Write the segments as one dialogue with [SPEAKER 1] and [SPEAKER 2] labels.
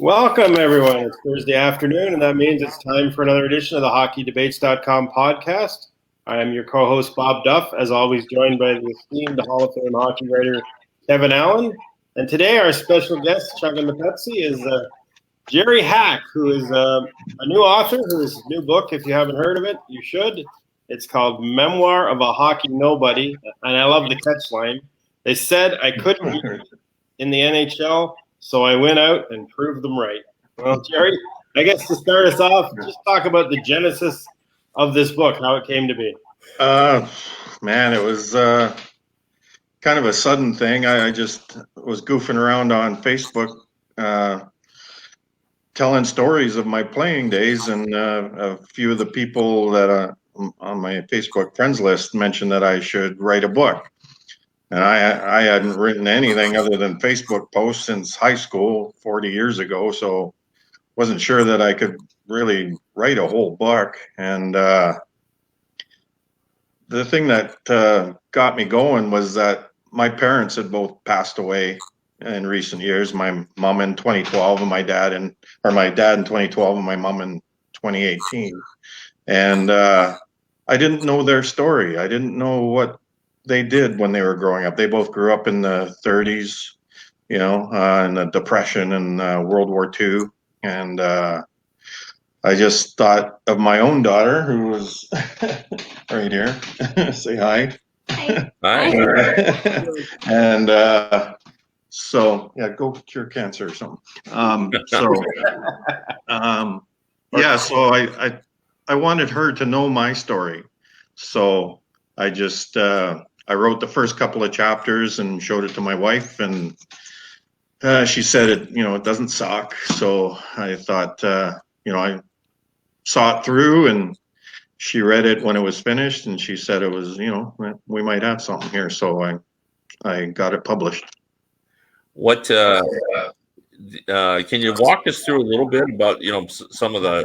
[SPEAKER 1] Welcome, everyone. It's Thursday afternoon, and that means it's time for another edition of the HockeyDebates.com podcast. I am your co-host, Bob Duff, as always joined by the esteemed Hall of Fame hockey writer, Kevin Allen. And today our special guest, chugging the Pepsi, is Jerry Hack, who is a new author, whose new book, if you haven't heard of it, you should. It's called Memoir of a Hockey Nobody, and I love the catchline. They said I couldn't be in the NHL, so I went out and proved them right. Well, Jerry, I guess to start us off, just talk about the genesis of this book, how it came to be.
[SPEAKER 2] Man, it was kind of a sudden thing. I just was goofing around on Facebook, telling stories of my playing days, and a few of the people that on my Facebook friends list mentioned that I should write a book. And I hadn't written anything other than Facebook posts since high school 40 years ago, so wasn't sure that I could really write a whole book. And the thing that got me going was that my parents had both passed away in recent years. My mom in 2012, and my dad in 2012, and my mom in 2018. And I didn't know their story. I didn't know what they did when they were growing up. They both grew up in the 30s, in the Depression and World War II. And I just thought of my own daughter, who was right here. Say hi.
[SPEAKER 3] Hi.
[SPEAKER 2] And so, yeah, go cure cancer or something. So I wanted her to know my story. So I just I wrote the first couple of chapters and showed it to my wife, and she said it doesn't suck. So I thought I saw it through, and she read it when it was finished, and she said it was we might have something here. So I got it published.
[SPEAKER 3] What can you walk us through a little bit about some of the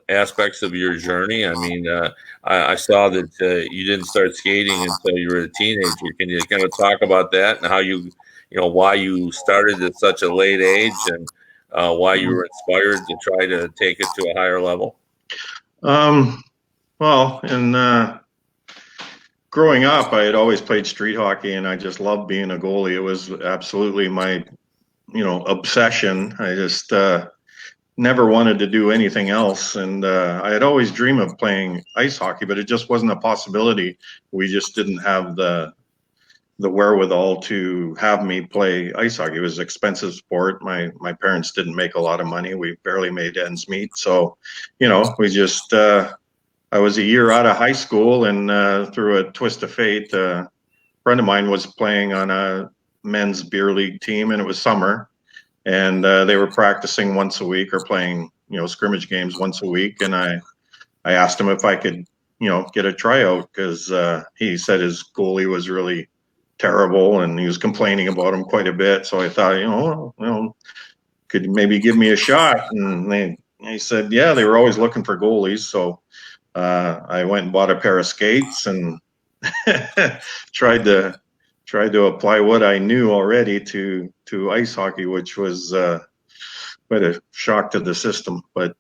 [SPEAKER 3] aspects of your journey? I mean, I saw that you didn't start skating until you were a teenager. Can you kind of talk about that and how why you started at such a late age, and why you were inspired to try to take it to a higher level?
[SPEAKER 2] Well, in growing up, I had always played street hockey, and I just loved being a goalie. It was absolutely my obsession. I just never wanted to do anything else, and I had always dreamed of playing ice hockey, but it just wasn't a possibility. We just didn't have the wherewithal to have me play ice hockey. It was an expensive sport. My parents didn't make a lot of money. We barely made ends meet. So, we just I was a year out of high school, and through a twist of fate, a friend of mine was playing on a men's beer league team, and it was summer. And they were practicing once a week or playing, scrimmage games once a week. And I asked him if I could, get a tryout, because he said his goalie was really terrible and he was complaining about him quite a bit. So I thought, could maybe give me a shot. And they said, yeah, they were always looking for goalies. So I went and bought a pair of skates and tried to apply what I knew already to ice hockey, which was quite a shock to the system. But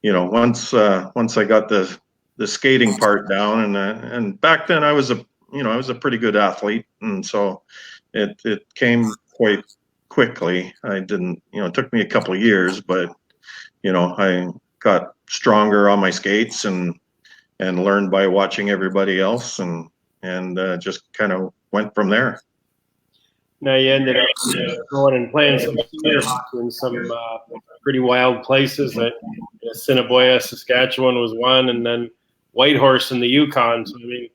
[SPEAKER 2] once I got the skating part down, and back then I was a pretty good athlete, and so it came quite quickly. I didn't, it took me a couple of years, but I got stronger on my skates and learned by watching everybody else, and just kind of went from there.
[SPEAKER 1] Now you ended up going and playing some senior hockey in some pretty wild places. Like Assiniboia, Saskatchewan was one, and then Whitehorse in the Yukon. So I mean,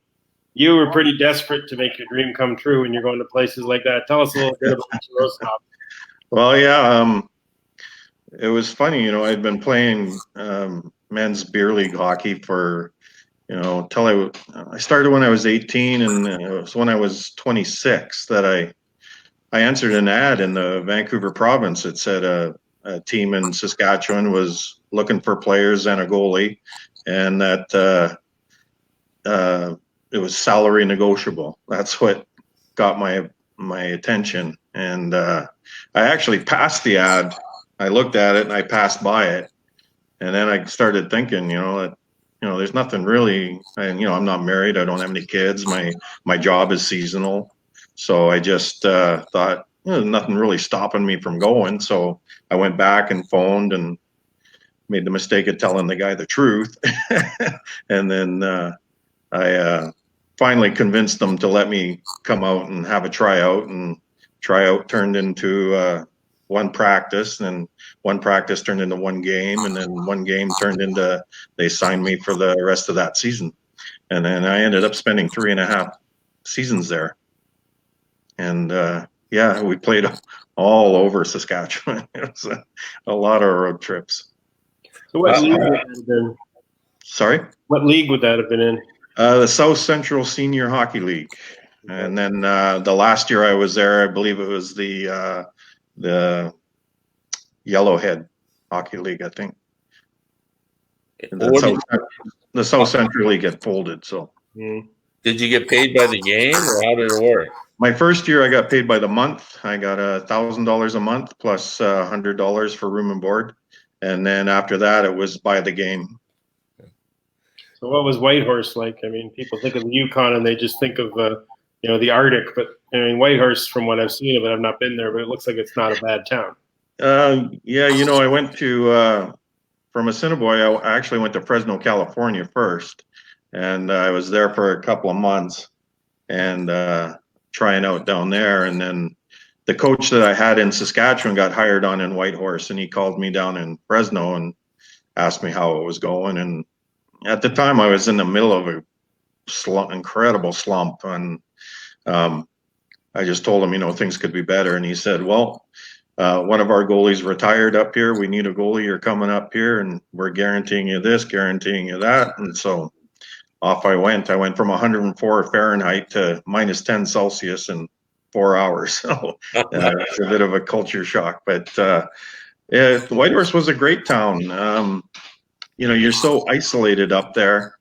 [SPEAKER 1] you were pretty desperate to make your dream come true when you're going to places like that. Tell us a little bit about those stops.
[SPEAKER 2] Well, yeah, it was funny. I'd been playing men's beer league hockey for till I started when I was 18, and it was when I was 26 that I answered an ad in the Vancouver province. It said a team in Saskatchewan was looking for players and a goalie, and that it was salary negotiable. That's what got my my attention, and I actually passed the ad. I looked at it and I passed by it, and then I started thinking, that there's nothing really, and I'm not married, I don't have any kids, my job is seasonal, so I just thought there's nothing really stopping me from going. So I went back and phoned and made the mistake of telling the guy the truth, and then I finally convinced them to let me come out and have a tryout, and tryout turned into one practice, and one practice turned into one game, and then one game turned into, they signed me for the rest of that season. And then I ended up spending 3.5 seasons there. And yeah, we played all over Saskatchewan. It was a lot of road trips.
[SPEAKER 1] So what league would that have been?
[SPEAKER 2] Sorry?
[SPEAKER 1] What league would that have been in?
[SPEAKER 2] The South Central Senior Hockey League. And then the last year I was there, I believe it was the Yellowhead Hockey League, I think. The South Central League had folded. So,
[SPEAKER 3] did you get paid by the game, or how did it work?
[SPEAKER 2] My first year, I got paid by the month. I got $1,000 a month plus $100 for room and board, and then after that, it was by the game.
[SPEAKER 1] So, what was Whitehorse like? I mean, people think of the Yukon and they just think of the Arctic, but I mean, Whitehorse, from what I've seen of it, I've not been there, but it looks like it's not a bad town.
[SPEAKER 2] Yeah, I went to from Assiniboia. I actually went to Fresno, California first, and I was there for a couple of months and trying out down there. And then the coach that I had in Saskatchewan got hired on in Whitehorse, and he called me down in Fresno and asked me how it was going. And at the time, I was in the middle of a incredible slump, and I just told him, things could be better. And he said, well, one of our goalies retired up here. We need a goalie. You're coming up here, and we're guaranteeing you this, guaranteeing you that. And so off I went. I went from 104 Fahrenheit to minus 10 Celsius in 4 hours. So it's a bit of a culture shock. But yeah, Whitehorse was a great town. You're so isolated up there.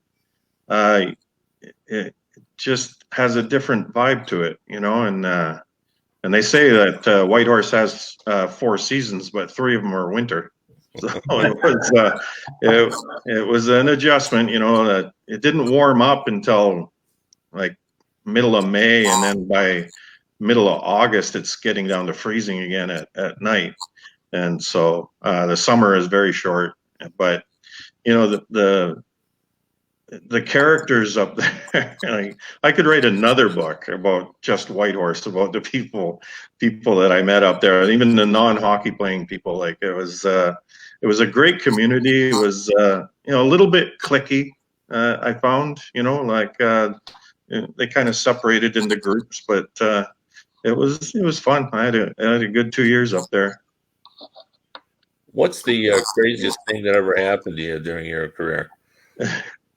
[SPEAKER 2] It just has a different vibe to it, and they say that Whitehorse has 4 seasons, but 3 of them are winter. So it was an adjustment, that it didn't warm up until like middle of May, and then by middle of August, it's getting down to freezing again at night. And so the summer is very short, but the characters up there, I could write another book about just Whitehorse, about the people that I met up there, and even the non-hockey playing people. Like it was a great community. It was a little bit cliquey. I found they kind of separated into groups, but it was fun. I had a good 2 years up there.
[SPEAKER 3] What's the craziest thing that ever happened to you during your career?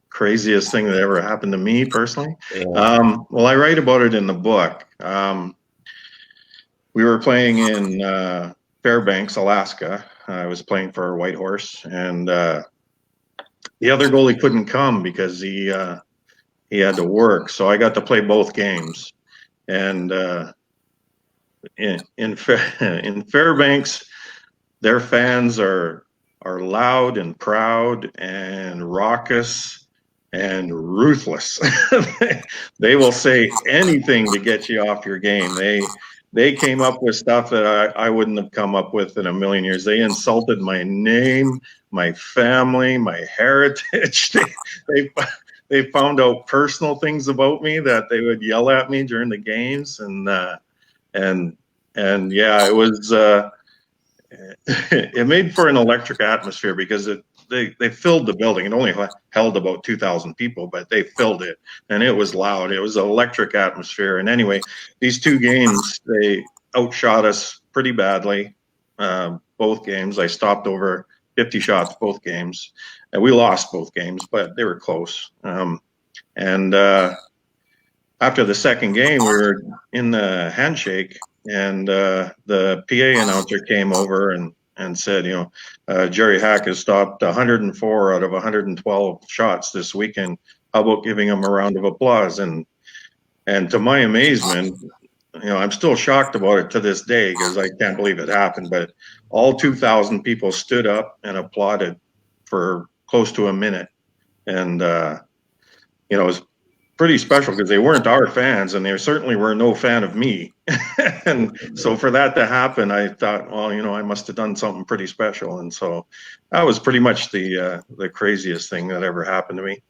[SPEAKER 2] Craziest thing that ever happened to me personally?
[SPEAKER 3] Yeah.
[SPEAKER 2] Well, I write about it in the book. We were playing in Fairbanks, Alaska. I was playing for Whitehorse, and the other goalie couldn't come because he had to work. So I got to play both games. And in Fairbanks, their fans are loud and proud and raucous and ruthless. They will say anything to get you off your game. They came up with stuff that I wouldn't have come up with in a million years. They insulted my name, my family, my heritage. They found out personal things about me that they would yell at me during the games, and yeah, it was it made for an electric atmosphere because they filled the building. It only held about 2,000 people, but they filled it, and it was loud. It was an electric atmosphere. And anyway, these 2 games, they outshot us pretty badly. Both games, I stopped over 50 shots both games, and we lost both games, but they were close. And after the second game, we were in the handshake, and the PA announcer came over and said, Jerry Hack has stopped 104 out of 112 shots this weekend. How about giving him a round of applause? And to my amazement, I'm still shocked about it to this day because I can't believe it happened. But all 2,000 people stood up and applauded for close to a minute, and it was pretty special because they weren't our fans, and they certainly were no fan of me. And so for that to happen, I thought, well, I must have done something pretty special, and so that was pretty much the craziest thing that ever happened to me.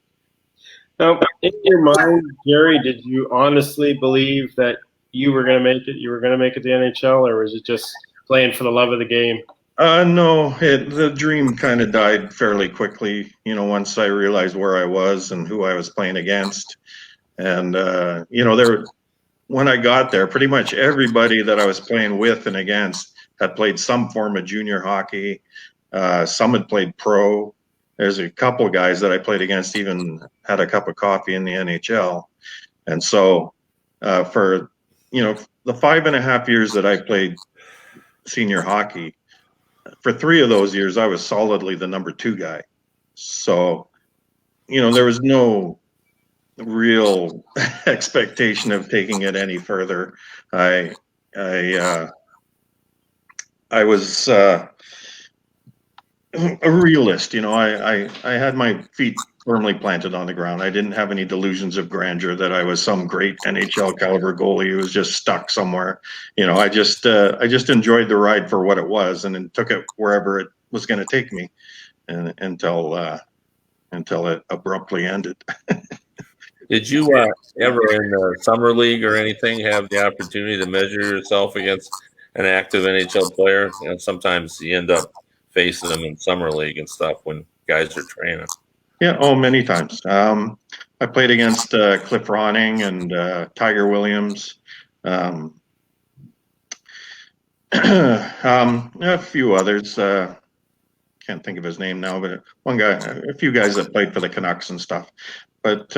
[SPEAKER 1] Now, in your mind, Jerry, did you honestly believe that you were going to make it? You were going to make it to the NHL, or was it just playing for the love of the game?
[SPEAKER 2] No, the dream kind of died fairly quickly. Once I realized where I was and who I was playing against, and when I got there, pretty much everybody that I was playing with and against had played some form of junior hockey. Some had played pro. There's a couple guys that I played against even had a cup of coffee in the NHL. And so for, the 5.5 years that I played senior hockey, for 3 of those years, I was solidly the number 2 guy. So, there was no real expectation of taking it any further. I was a realist. I had my feet firmly planted on the ground. I didn't have any delusions of grandeur that I was some great NHL caliber goalie who was just stuck somewhere. I just enjoyed the ride for what it was, and then took it wherever it was going to take me, and until it abruptly ended.
[SPEAKER 3] Did you ever in the summer league or anything have the opportunity to measure yourself against an active NHL player? Sometimes you end up facing them in summer league and stuff when guys are training.
[SPEAKER 2] Yeah, many times. I played against Cliff Ronning and Tiger Williams. A few others. Can't think of his name now, but a few guys that played for the Canucks and stuff. But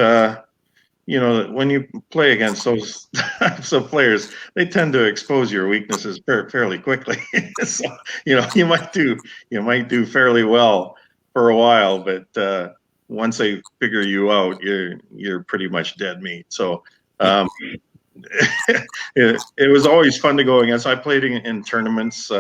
[SPEAKER 2] when you play against those types of players, they tend to expose your weaknesses fairly quickly. So you might do fairly well for a while, but once they figure you out, you're pretty much dead meat. So it was always fun to go against. I played in tournaments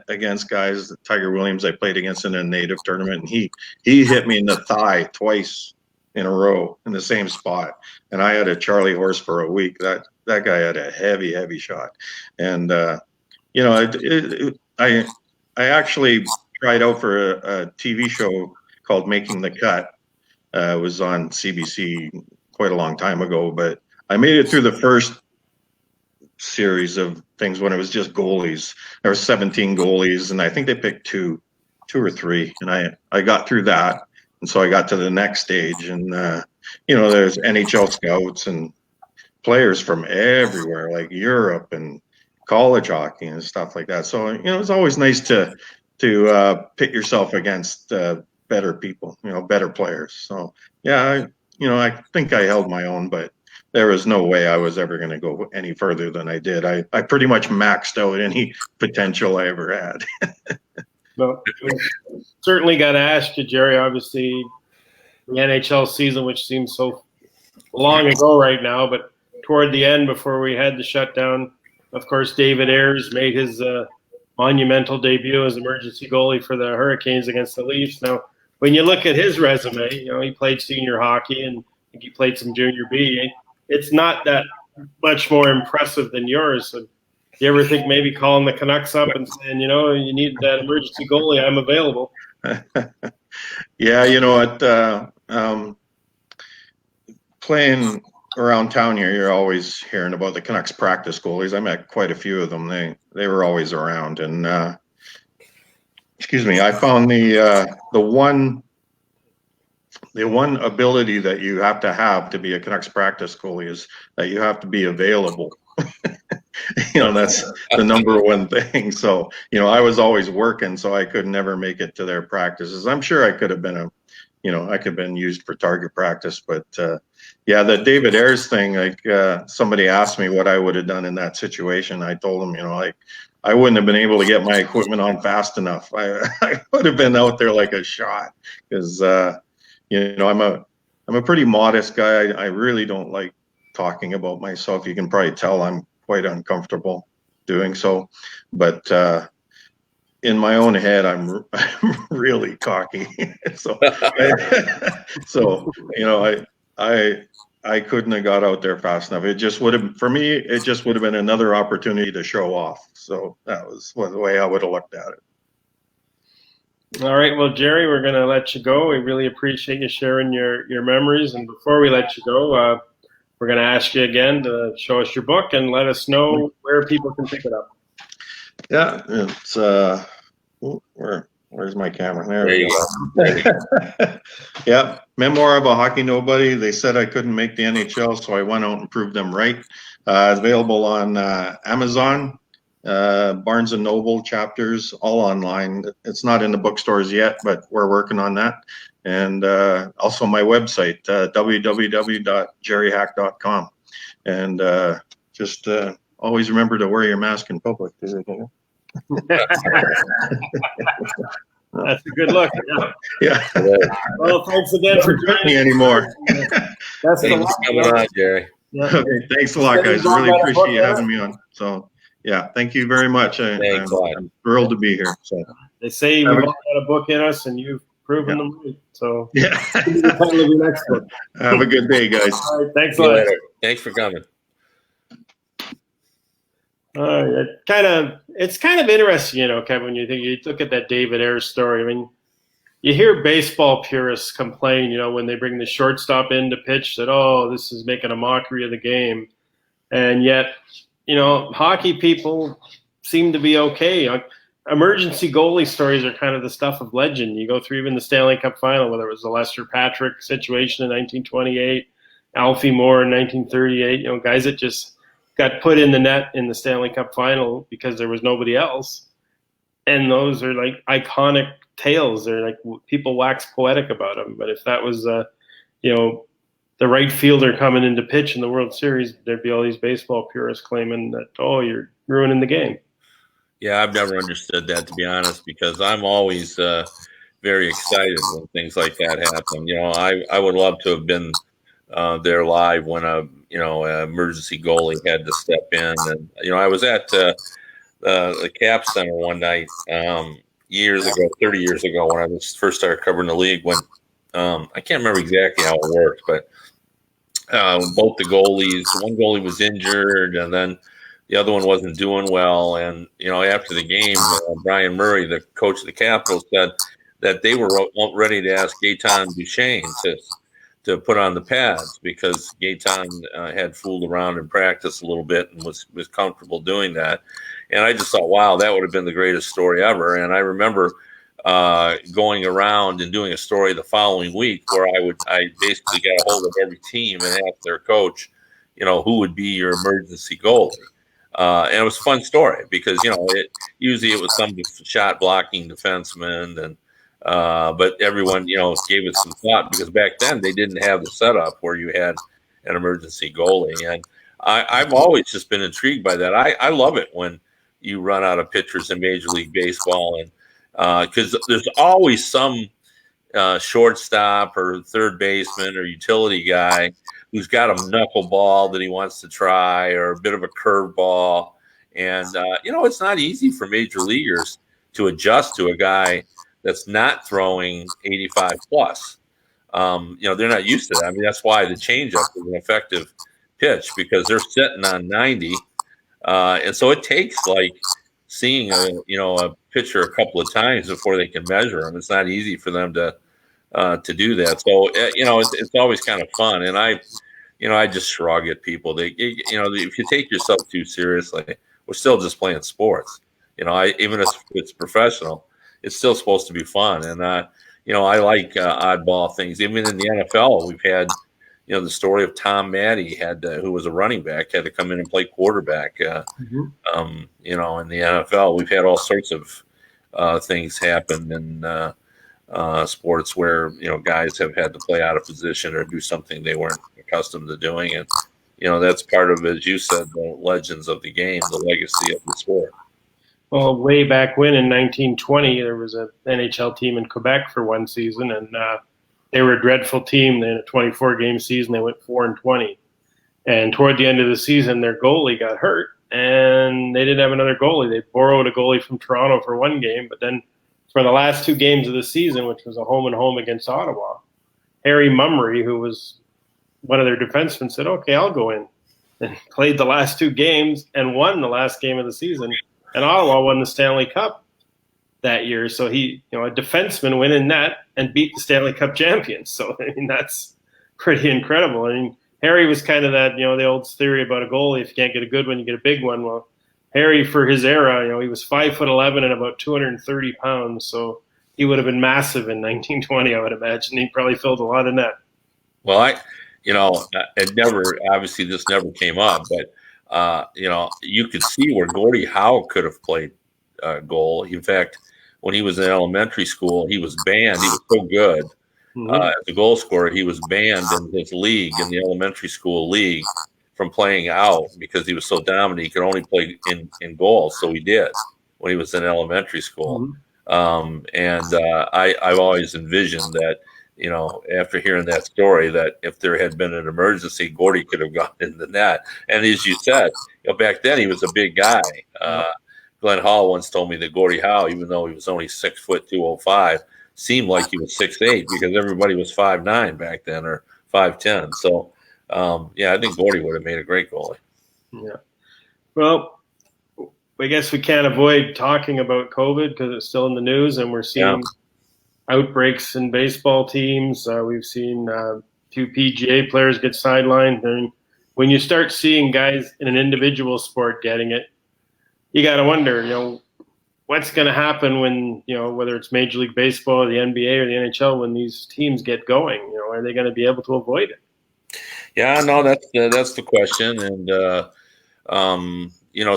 [SPEAKER 2] against guys. Tiger Williams, I played against in a native tournament, and he hit me in the thigh twice in a row in the same spot, and I had a Charlie horse for a week. That guy had a heavy shot, and I actually tried out for a TV show called Making the Cut. It was on CBC quite a long time ago, but I made it through the first series of things when it was just goalies. There were 17 goalies, and I think they picked two or three, and I got through that. And so I got to the next stage, and there's NHL scouts and players from everywhere, like Europe and college hockey and stuff like that. So it's always nice to pit yourself against better people, better players. So yeah, I think I held my own, but there was no way I was ever going to go any further than I did. I pretty much maxed out any potential I ever had.
[SPEAKER 1] Well, certainly got to ask you, Jerry, obviously the NHL season, which seems so long ago right now, but toward the end, before we had the shutdown, of course, David Ayres made his monumental debut as emergency goalie for the Hurricanes against the Leafs. Now, when you look at his resume, he played senior hockey and I think he played some junior B. It's not that much more impressive than yours. So, do you ever think maybe calling the Canucks up and saying, you need that emergency goalie, I'm available?
[SPEAKER 2] Yeah, playing around town here, you're always hearing about the Canucks practice goalies. I met quite a few of them. They were always around, and I found the one ability that you have to be a Canucks practice goalie is that you have to be available. That's the number one thing. So, I was always working, so I could never make it to their practices. I'm sure I could have been I could have been used for target practice, but yeah, the David Ayres thing, somebody asked me what I would have done in that situation. I told them, I wouldn't have been able to get my equipment on fast enough. I would have been out there like a shot because, I'm a pretty modest guy. I really don't like talking about myself. You can probably tell I'm quite uncomfortable doing so. But in my own head, I'm really cocky. So, so I couldn't have got out there fast enough. It just would have, for me, it just would have been another opportunity to show off. So that was the way I would have looked at it.
[SPEAKER 1] All right, well, Jerry, we're going to let you go. We really appreciate you sharing your memories. And before we let you go, we're going to ask you again to show us your book and let us know where people can pick it up.
[SPEAKER 2] Yeah, it's where's my camera? There you
[SPEAKER 3] go.
[SPEAKER 2] Yeah, Memoir of a Hockey Nobody. They said I couldn't make the NHL, so I went out and proved them right. It's available on Amazon, Barnes and Noble, Chapters, all online. It's not in the bookstores yet, but we're working on that. And also my website, www.jerryhack.com. And just always remember to wear your mask in public.
[SPEAKER 1] That's a good look.
[SPEAKER 2] Yeah.
[SPEAKER 1] Well, thanks again for joining
[SPEAKER 2] me anymore.
[SPEAKER 1] That's
[SPEAKER 3] Thanks for coming on, Jerry.
[SPEAKER 1] Yeah.
[SPEAKER 2] Okay, thanks a lot, guys. Really appreciate you having me on. So, yeah, thank you very much. I'm thrilled to be here. So
[SPEAKER 1] they say we've all got a book in us, and you've proven them right. So,
[SPEAKER 2] yeah.
[SPEAKER 1] Next book.
[SPEAKER 2] Have a good day, guys.
[SPEAKER 1] All right, thanks a lot.
[SPEAKER 3] Later. Thanks for coming.
[SPEAKER 1] It's kind of interesting, Kevin, when you look at that David Ayres story. I mean, you hear baseball purists complain, when they bring the shortstop in to pitch that, oh, this is making a mockery of the game. And yet, hockey people seem to be okay. Emergency goalie stories are kind of the stuff of legend. You go through even the Stanley Cup final, whether it was the Lester Patrick situation in 1928, Alfie Moore in 1938, guys that just got put in the net in the Stanley Cup final because there was nobody else. And those are like iconic tales. They're like, people wax poetic about them. But if that was, the right fielder coming into pitch in the World Series, there'd be all these baseball purists claiming that, oh, you're ruining the game.
[SPEAKER 3] Yeah, I've never understood that, to be honest, because I'm always very excited when things like that happen. I would love to have been there live when an emergency goalie had to step in. And, I was at the Cap Center one night years ago, 30 years ago, when I first started covering the league, when I can't remember exactly how it worked, but both the goalies, one goalie was injured and then the other one wasn't doing well. And, after the game, Brian Murray, the coach of the Capitals, said that they were ready to ask Gaetan Duchesne to put on the pads because Gaetan had fooled around in practice a little bit and was comfortable doing that. And I just thought, wow, that would have been the greatest story ever. And I remember going around and doing a story the following week where I basically got a hold of every team and asked their coach, who would be your emergency goalie. And it was a fun story because, usually it was some shot blocking defenseman and, but everyone, gave it some thought because back then they didn't have the setup where you had an emergency goalie. And I've always just been intrigued by that. I love it when you run out of pitchers in Major League Baseball, and because there's always some shortstop or third baseman or utility guy who's got a knuckleball that he wants to try or a bit of a curveball. And, it's not easy for major leaguers to adjust to a guy that's not throwing 85 plus. They're not used to that. I mean, that's why the changeup is an effective pitch because they're sitting on 90. And so it takes like seeing a pitcher a couple of times before they can measure him. It's not easy for them to do that. So, it's always kind of fun. And I just shrug at people. If you take yourself too seriously, we're still just playing sports. Even if it's professional, it's still supposed to be fun. And, I like oddball things. Even in the NFL, we've had, the story of Tom Maddie who was a running back, had to come in and play quarterback. In the NFL, we've had all sorts of things happen in sports where, guys have had to play out of position or do something they weren't accustomed to doing. And, that's part of, as you said, the legends of the game, the legacy of the sport.
[SPEAKER 1] Well, way back when in 1920, there was an NHL team in Quebec for one season, and they were a dreadful team. In a 24-game season, they went 4-20. And toward the end of the season, their goalie got hurt, and they didn't have another goalie. They borrowed a goalie from Toronto for one game, but then for the last two games of the season, which was a home and home against Ottawa, Harry Mummery, who was one of their defensemen, said, "Okay, I'll go in," and played the last two games and won the last game of the season. And Ottawa won the Stanley Cup that year. So he, a defenseman went in net and beat the Stanley Cup champions. So, I mean, that's pretty incredible. I mean, Harry was kind of that, the old theory about a goalie. If you can't get a good one, you get a big one. Well, Harry, for his era, he was 5'11" and about 230 pounds. So he would have been massive in 1920, I would imagine. He probably filled a lot of net.
[SPEAKER 3] Well, it never, obviously this never came up, but, you could see where Gordie Howe could have played goal. In fact, when he was in elementary school, he was banned. He was so good as a goal scorer. He was banned in his league, in the elementary school league, from playing out because he was so dominant. He could only play in goal. So he did when he was in elementary school. I've always envisioned that, after hearing that story, that if there had been an emergency, Gordie could have gone in the net. And as you said, back then he was a big guy. Glenn Hall once told me that Gordie Howe, even though he was only 6 foot 205, seemed like he was 6'8" because everybody was 5'9" back then, or 5'10". So, I think Gordie would have made a great goalie.
[SPEAKER 1] Yeah. Well, I guess we can't avoid talking about COVID because it's still in the news, and we're seeing outbreaks in baseball teams. We've seen two PGA players get sidelined. And when you start seeing guys in an individual sport getting it, you got to wonder, what's going to happen when, whether it's Major League Baseball or the NBA or the NHL, when these teams get going, are they going to be able to avoid it?
[SPEAKER 3] Yeah, no, that's the question. And,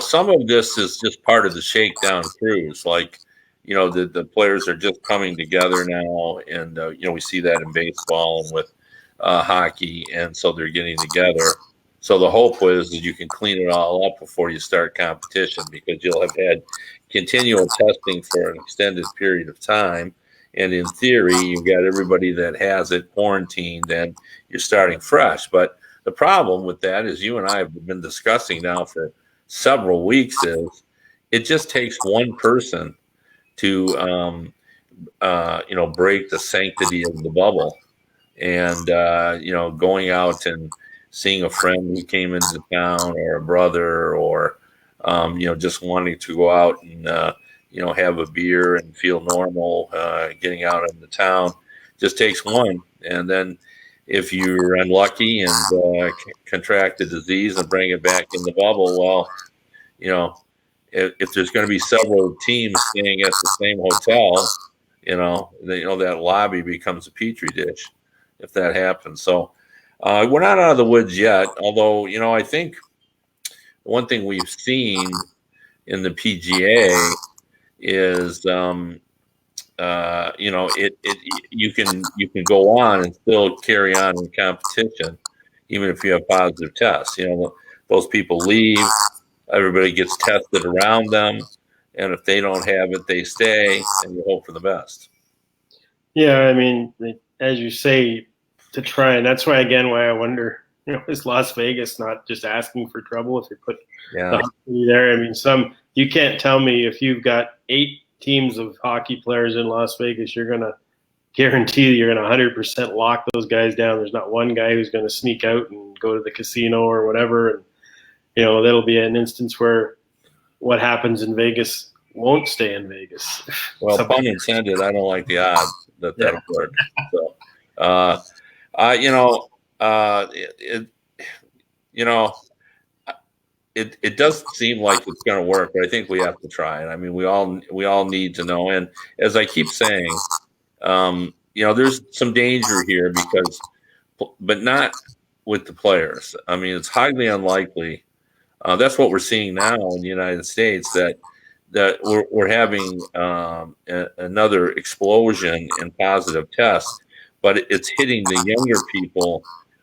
[SPEAKER 3] some of this is just part of the shakedown cruise. Like, the players are just coming together now. And, we see that in baseball and with hockey. And so they're getting together. So the hope is that you can clean it all up before you start competition, because you'll have had continual testing for an extended period of time. And in theory, you've got everybody that has it quarantined and you're starting fresh. But the problem with that, as you and I have been discussing now for several weeks, is it just takes one person to, break the sanctity of the bubble. And, going out and seeing a friend who came into town, or a brother, or, just wanting to go out and, have a beer and feel normal, getting out in the town, just takes one. And then if you're unlucky and contract the disease and bring it back in the bubble, well, if there's going to be several teams staying at the same hotel, that lobby becomes a petri dish if that happens. So, we're not out of the woods yet, although, I think one thing we've seen in the PGA is, you can go on and still carry on in competition, even if you have positive tests. Those people leave, everybody gets tested around them, and if they don't have it, they stay, and you hope for the best. Yeah,
[SPEAKER 1] I mean, as you say, to try, and that's why I wonder, is Las Vegas not just asking for trouble if they put the hockey there? I mean, you can't tell me if you've got 8 teams of hockey players in Las Vegas, you're going to guarantee that you're going to 100% lock those guys down. There's not one guy who's going to sneak out and go to the casino or whatever. And, that'll be an instance where what happens in Vegas won't stay in Vegas.
[SPEAKER 3] Well, pun intended, I don't like the odds that'll work. So, it does seem like it's going to work, but I think we have to try it. I mean, we all need to know. And as I keep saying, there's some danger here but not with the players. I mean, it's highly unlikely. That's what we're seeing now in the United States, that we're having another explosion in positive tests, but it's hitting the younger people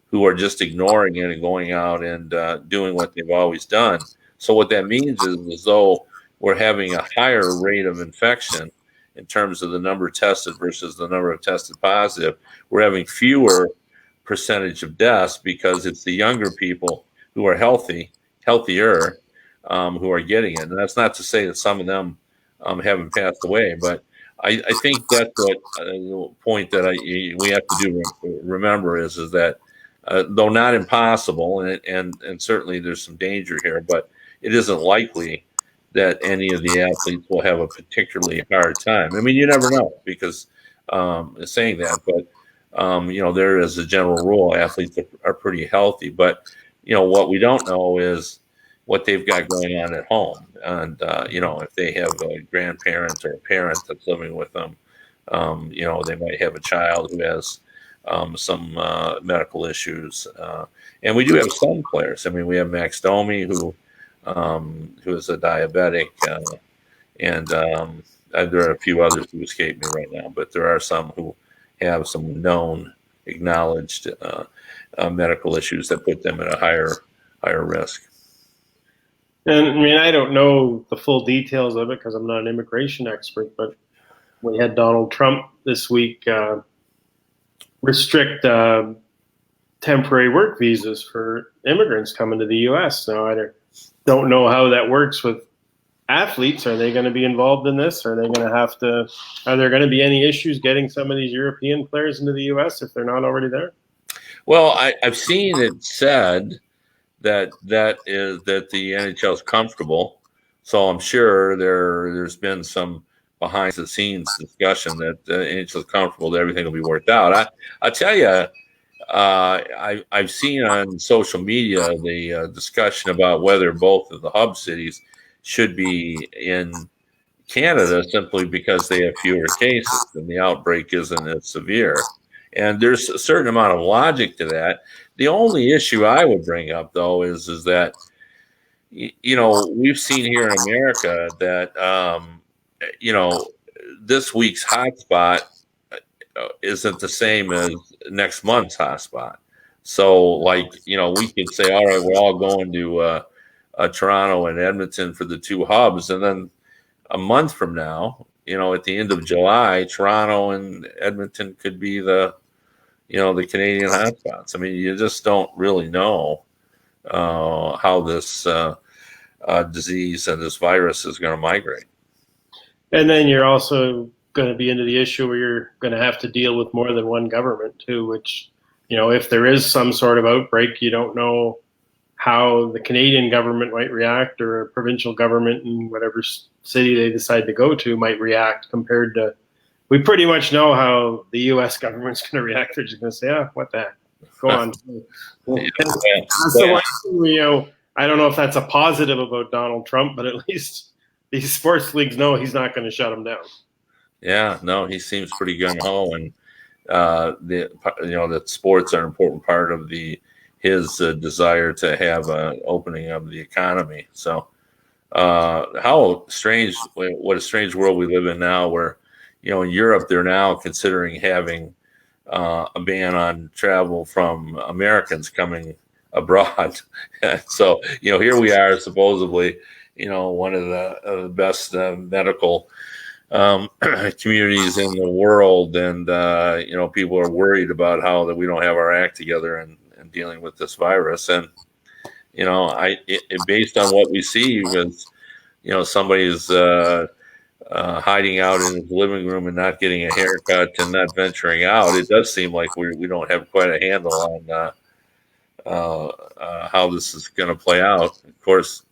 [SPEAKER 3] who are just ignoring it and going out and doing what they've always done. So what that means is, as though we're having a higher rate of infection in terms of the number tested versus the number of tested positive. We're having fewer percentage of deaths because it's the younger people who are healthier, who are getting it. And that's not to say that some of them haven't passed away, but I think that's what the point that we have to do remember is that though not impossible, and certainly there's some danger here, but it isn't likely that any of the athletes will have a particularly hard time. I mean, you never know because saying that, but there is a general rule athletes are pretty healthy, but what we don't know is what they've got going on at home, and if they have a grandparent or a parent that's living with them, they might have a child who has some medical issues, and we do have some players. I mean, we have Max Domi who is a diabetic, and there are a few others who escape me right now, but there are some who have some known, acknowledged medical issues that put them at a higher risk.
[SPEAKER 1] And I mean, I don't know the full details of it because I'm not an immigration expert, but we had Donald Trump this week restrict temporary work visas for immigrants coming to the U.S. Now, I don't know how that works with athletes. Are they going to be involved in this? Are there going to be any issues getting some of these European players into the U.S. if they're not already there?
[SPEAKER 3] Well, I've seen it said that the NHL is comfortable. So I'm sure there's been some behind the scenes discussion that the NHL is comfortable that everything will be worked out. I tell you, I've seen on social media the discussion about whether both of the hub cities should be in Canada simply because they have fewer cases and the outbreak isn't as severe. And there's a certain amount of logic to that. The only issue I would bring up, though, is that, we've seen here in America that, this week's hotspot isn't the same as next month's hotspot. So, we could say, all right, we're all going to Toronto and Edmonton for the two hubs. And then a month from now, at the end of July, Toronto and Edmonton could be the Canadian hotspots. I mean, you just don't really know how this disease and this virus is going to migrate.
[SPEAKER 1] And then you're also going to be into the issue where you're going to have to deal with more than one government too, which, if there is some sort of outbreak, you don't know how the Canadian government might react or a provincial government in whatever city they decide to go to might react compared to, we pretty much know how the U.S. government's going to react. They're just going to say, what the heck? Go on. So, I don't know if that's a positive about Donald Trump, but at least these sports leagues know he's not going to shut them down.
[SPEAKER 3] Yeah, no, he seems pretty gung-ho, and that sports are an important part of his desire to have an opening of the economy. So what a strange world we live in now where, in Europe, they're now considering having a ban on travel from Americans coming abroad. So, here we are supposedly, one of the best medical communities in the world. And, people are worried about how that we don't have our act together and dealing with this virus. And, based on what we see was, somebody's hiding out in his living room and not getting a haircut and not venturing out. It does seem like we don't have quite a handle on how this is going to play out. Of course,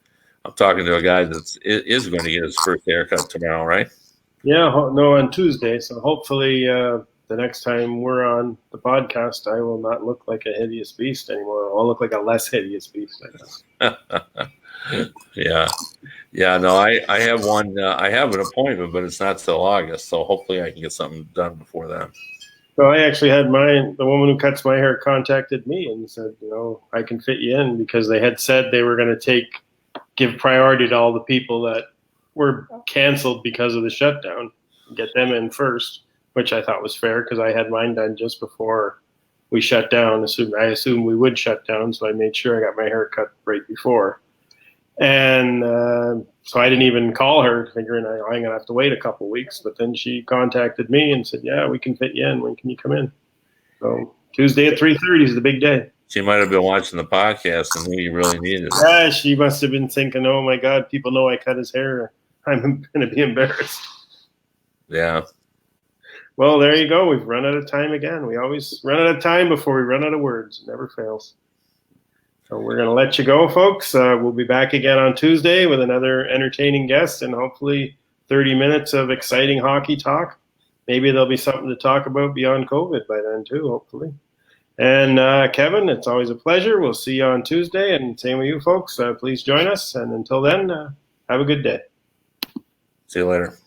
[SPEAKER 3] I'm talking to a guy that is going to get his first haircut tomorrow, right?
[SPEAKER 1] Yeah, no, on Tuesday. So hopefully the next time we're on the podcast, I will not look like a hideous beast anymore. I'll look like a less hideous beast, I guess.
[SPEAKER 3] Yeah. No, I have one. I have an appointment, but it's not till August. So hopefully I can get something done before then.
[SPEAKER 1] So I actually had the woman who cuts my hair contacted me and said, I can fit you in because they had said they were going to give priority to all the people that were canceled because of the shutdown, get them in first, which I thought was fair because I had mine done just before we shut down. I assumed we would shut down, so I made sure I got my hair cut right before. And so I didn't even call her, figuring I'm going to have to wait a couple weeks. But then she contacted me and said, yeah, we can fit you in. When can you come in? So Tuesday at 3:30 is the big day.
[SPEAKER 3] She might have been watching the podcast and knew you really needed it.
[SPEAKER 1] Yeah, she must have been thinking, "Oh my God, people know I cut his hair. I'm going to be embarrassed."
[SPEAKER 3] Yeah.
[SPEAKER 1] Well, there you go. We've run out of time again. We always run out of time before we run out of words. It never fails. So we're going to let you go, folks. We'll be back again on Tuesday with another entertaining guest and hopefully 30 minutes of exciting hockey talk. Maybe there'll be something to talk about beyond COVID by then too, hopefully. And Kevin, it's always a pleasure. We'll see you on Tuesday. And same with you folks. Please join us. And until then, have a good day.
[SPEAKER 3] See you later.